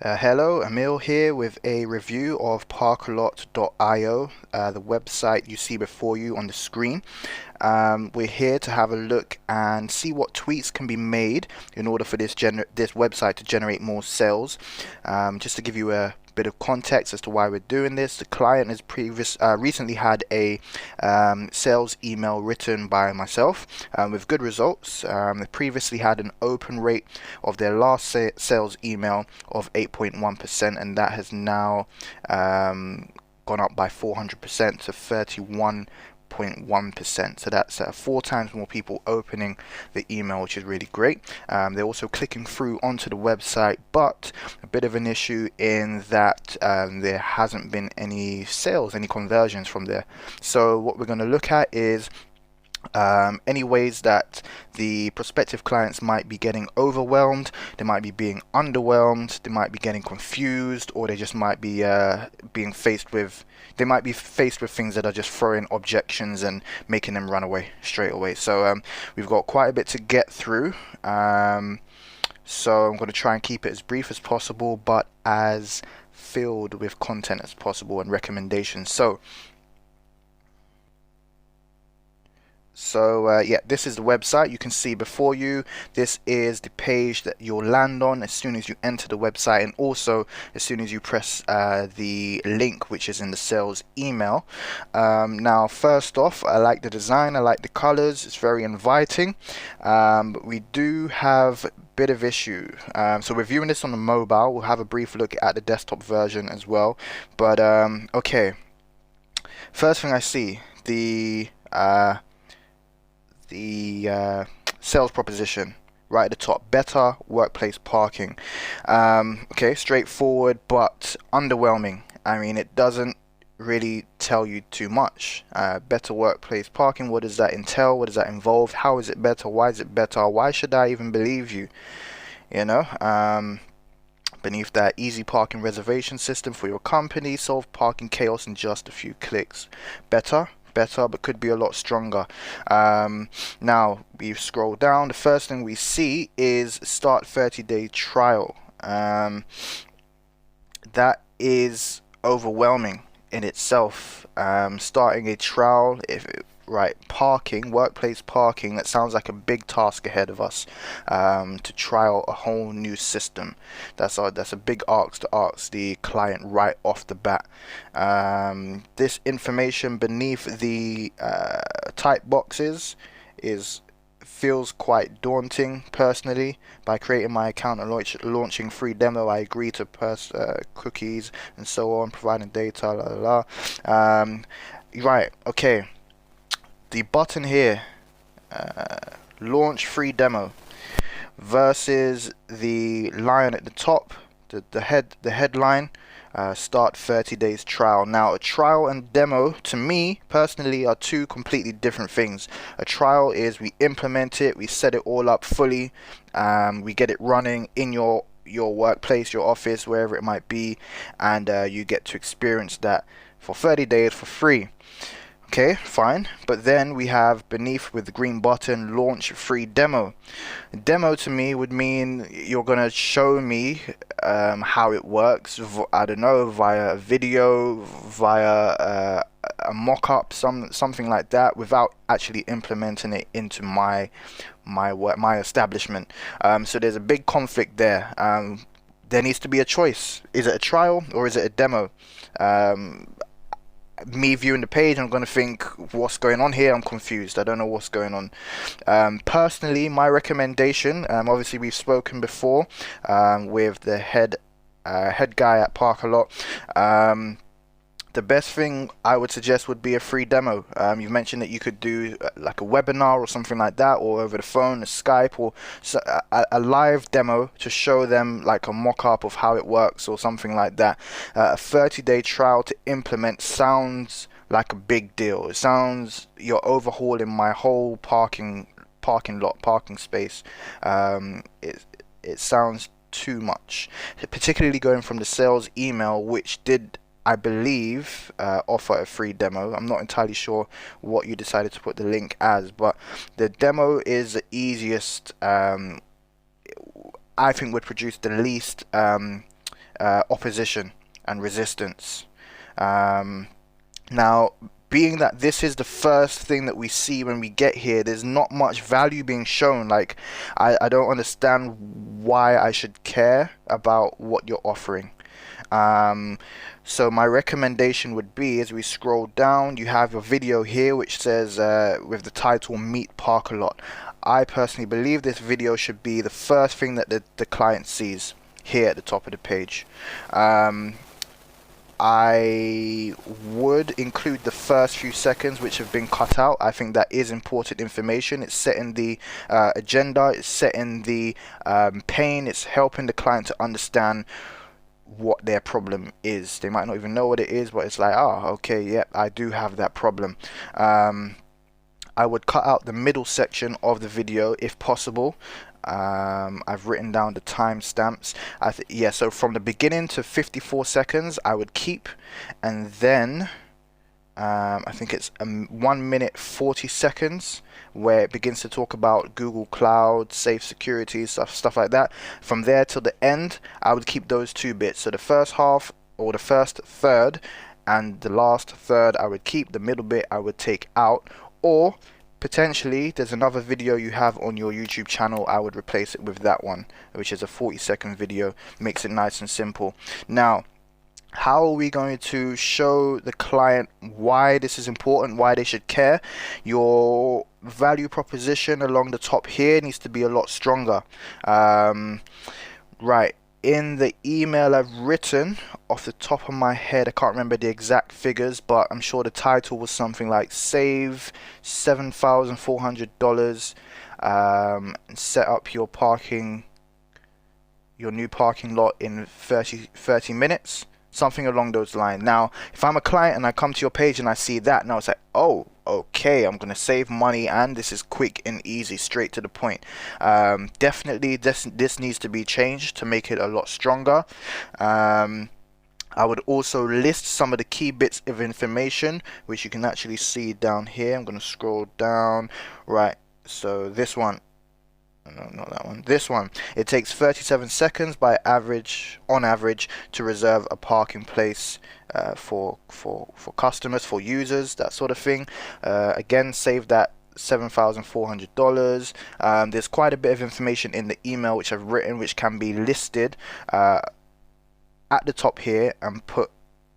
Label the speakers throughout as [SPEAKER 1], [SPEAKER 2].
[SPEAKER 1] Hello, Emil here with a review of Parkalot.io, the website you see before you on the screen. We're here to have a look and see what tweaks can be made in order for this website to generate more sales. Just to give you a bit of context as to why we're doing this, the client has recently had a sales email written by myself with good results. They previously had an open rate of their last sales email of 8.1%, and that has now gone up by 400% to 31.1%. So that's 4 times more people opening the email, which is really great. They're also clicking through onto the website, but a bit of an issue in that there hasn't been any sales, any conversions from there. So what we're going to look at is any ways that the prospective clients might be getting overwhelmed, they might be being underwhelmed, they might be getting confused, or they just might be being faced with things that are just throwing objections and making them run away straight away. So we've got quite a bit to get through. So I'm going to try and keep it as brief as possible, but as filled with content as possible and recommendations. So yeah, this is the website you can see before you. This is the page that you'll land on as soon as you enter the website, and also as soon as you press the link which is in the sales email. Now first off, I like the design, I like the colors, it's very inviting, but we do have a bit of issue. So we're viewing this on the mobile. We'll have a brief look at the desktop version as well, but okay, first thing I see, the sales proposition right at the top: better workplace parking. Okay, straightforward but underwhelming. I mean, it doesn't really tell you too much. Better workplace parking, what does that entail? What does that involve? How is it better? Why is it better? Why should I even believe you? You know, beneath that, easy parking reservation system for your company, solve parking chaos in just a few clicks. Better, but could be a lot stronger. Now we scroll down, the first thing we see is start 30-day trial. That is overwhelming in itself. Starting a trial, parking, workplace parking, that sounds like a big task ahead of us, to trial a whole new system. That's a big ask to ask the client right off the bat. This information beneath the type boxes feels quite daunting personally. By creating my account and launching free demo, I agree to cookies and so on, providing data, la la la. Right, okay. The button here, launch free demo, versus the line at the top, the headline, start 30 days trial. Now, a trial and demo to me personally are two completely different things. A trial is we implement it, we set it all up fully, we get it running in your workplace, your office, wherever it might be, and you get to experience that for 30 days for free. Okay, fine. But then we have beneath with the green button, launch free demo. Demo to me would mean you're gonna show me how it works. I don't know, via a video, via a mock-up, something like that, without actually implementing it into my establishment. So there's a big conflict there. There needs to be a choice. Is it a trial or is it a demo? Me viewing the page, I'm going to think, what's going on here? I'm confused. I don't know what's going on. Personally, my recommendation, obviously we've spoken before with the head guy at Parkalot. The best thing I would suggest would be a free demo. You've mentioned that you could do like a webinar or something like that, or over the phone, a Skype, or a live demo to show them like a mock-up of how it works or something like that. A 30-day trial to implement sounds like a big deal. It sounds you're overhauling my whole parking lot, parking space. It sounds too much, particularly going from the sales email, which did, I believe, offer a free demo. I'm not entirely sure what you decided to put the link as, but the demo is the easiest, I think would produce the least opposition and resistance. Now, being that this is the first thing that we see when we get here, there's not much value being shown. Like, I don't understand why I should care about what you're offering. So my recommendation would be, as we scroll down, you have a video here which says with the title Meet Parkalot. I personally believe this video should be the first thing that the client sees here at the top of the page. I would include the first few seconds which have been cut out. I think that is important information. It's setting the agenda, it's setting the pain, it's helping the client to understand what their problem is. They might not even know what it is, but it's like, oh, okay, yep, I do have that problem. I would cut out the middle section of the video if possible. I've written down the timestamps. Yeah, so from the beginning to 54 seconds I would keep, and then I think it's 1 minute 40 seconds where it begins to talk about Google Cloud, safe security, stuff like that. From there till the end, I would keep those two bits. So the first half, or the first third, and the last third I would keep. The middle bit I would take out, or potentially there's another video you have on your YouTube channel, I would replace it with that one, which is a 40-second video. Makes it nice and simple. Now, how are we going to show the client why this is important, why they should care? Your value proposition along the top here needs to be a lot stronger. Right, in the email I've written, off the top of my head, I can't remember the exact figures, but I'm sure the title was something like save $7,400 and set up your new parking lot in 30 minutes. Something along those lines. Now, if I'm a client and I come to your page and I see that, now it's like, oh, okay, I'm gonna save money, and this is quick and easy, straight to the point. Definitely, this needs to be changed to make it a lot stronger. I would also list some of the key bits of information, which you can actually see down here. I'm gonna scroll down. Right, so this one. No, not that one. This one. It takes 37 seconds on average to reserve a parking place for customers, for users, that sort of thing. Again, save that $7,400. There's quite a bit of information in the email which I've written, which can be listed at the top here and put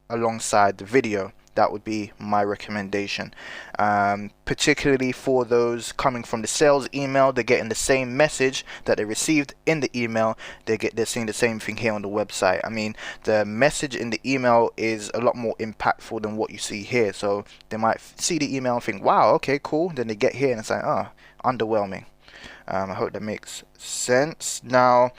[SPEAKER 1] alongside the video. That would be my recommendation, particularly for those coming from the sales email. They're getting the same message that they received in the email. They're seeing the same thing here on the website. I mean, the message in the email is a lot more impactful than what you see here. So they might see the email and think, wow, okay, cool. Then they get here and it's like, oh, underwhelming. I hope that makes sense. Now,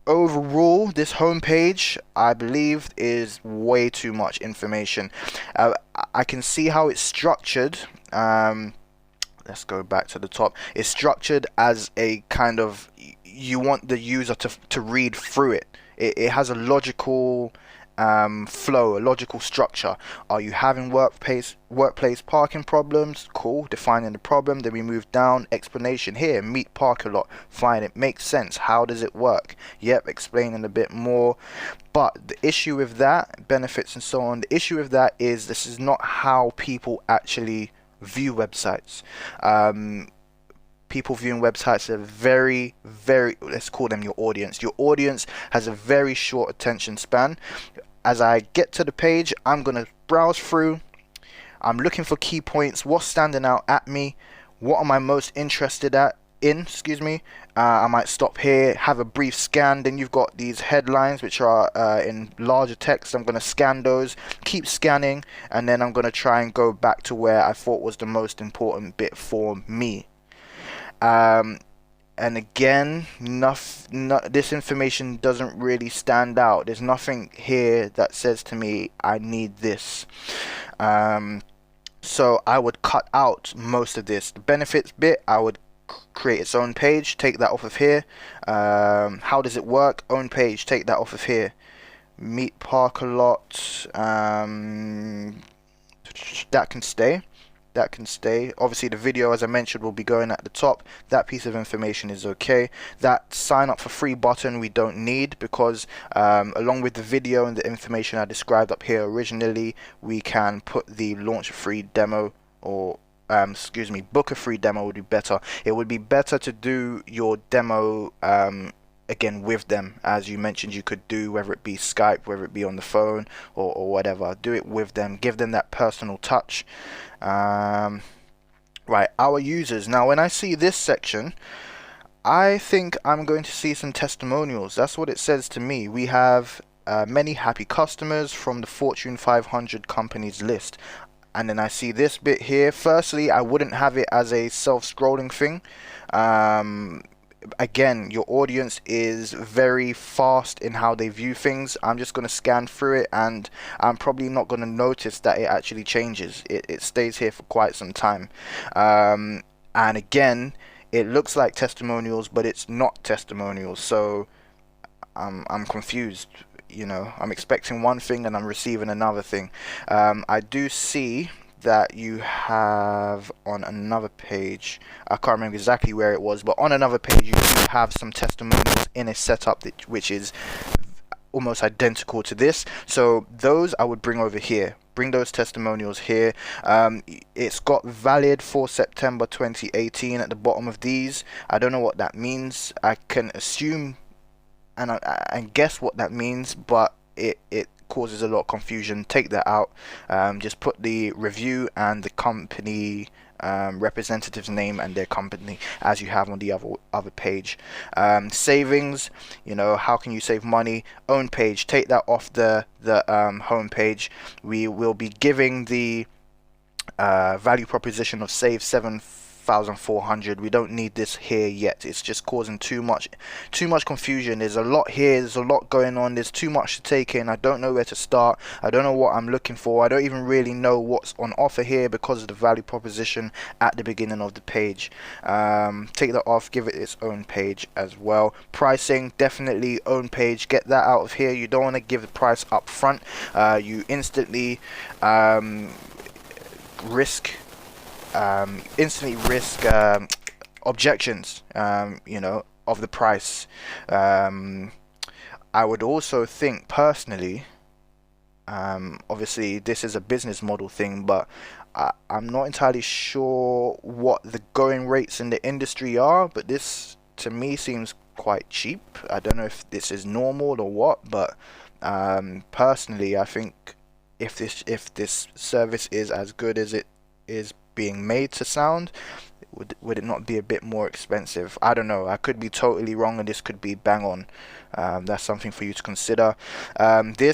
[SPEAKER 1] overall, this homepage, I believe, is way too much information. I can see how it's structured. Let's go back to the top. It's structured as a kind of, you want the user to read through it. It has a logical flow, a logical structure. Are you having workplace parking problems? Cool, defining the problem. Then we move down, explanation here, meet Parkalot. Fine, it makes sense. How does it work? Yep, explaining a bit more. But the issue with that, benefits and so on, the issue with that is this is not how people actually view websites. People viewing websites are very, let's call them your audience. Your audience has a very short attention span. As I get to the page, I'm going to browse through. I'm looking for key points. What's standing out at me? What am I most interested in? I might stop here, have a brief scan. Then you've got these headlines which are in larger text. I'm going to scan those, keep scanning, and then I'm going to try and go back to where I thought was the most important bit for me. And again, this information doesn't really stand out. There's nothing here that says to me, I need this. So I would cut out most of this. The benefits bit, I would create its own page, take that off of here. How does it work? Own page, take that off of here. Meet Parkalot, that can stay. that can stay. Obviously the video, as I mentioned, will be going at the top. That piece of information is okay. That sign up for free button we don't need, because along with the video and the information I described up here originally, we can put the launch a free demo, or excuse me, book a free demo would be better. It would be better to do your demo again with them, as you mentioned you could do, whether it be Skype, whether it be on the phone, or whatever. Do it with them, give them that personal touch. Right, our users. Now when I see this section, I think I'm going to see some testimonials. That's what it says to me. We have many happy customers from the Fortune 500 companies list. And then I see this bit here. Firstly, I wouldn't have it as a self-scrolling thing. Again, your audience is very fast in how they view things. I'm just going to scan through it, and I'm probably not going to notice that it actually changes. It stays here for quite some time. And again, it looks like testimonials, but it's not testimonials. So I'm confused. You know, I'm expecting one thing and I'm receiving another thing. I do see that you have on another page, I can't remember exactly where it was, but on another page you do have some testimonials in a setup which is almost identical to this. So those I would bring over here. Bring those testimonials here. It's got valid for September 2018 at the bottom of these. I don't know what that means. I can assume and guess what that means, but it causes a lot of confusion. Take that out. Just put the review and the company representative's name and their company as you have on the other page. Savings, you know, how can you save money? Own page, take that off the home page. We will be giving the value proposition of save 7,400. We don't need this here yet. It's just causing too much confusion. There's a lot here, there's a lot going on, there's too much to take in. I don't know where to start. I don't know what I'm looking for. I don't even really know what's on offer here because of the value proposition at the beginning of the page. Take that off, give it its own page as well. Pricing, definitely own page. Get that out of here. You don't want to give the price up front. You instantly risk objections, you know, of the price. I would also think personally, obviously this is a business model thing, but I'm not entirely sure what the going rates in the industry are, but this to me seems quite cheap. I don't know if this is normal or what, but personally I think if this service is as good as it is being made to sound, would it not be a bit more expensive? I don't know. I could be totally wrong and this could be bang on. That's something for you to consider. This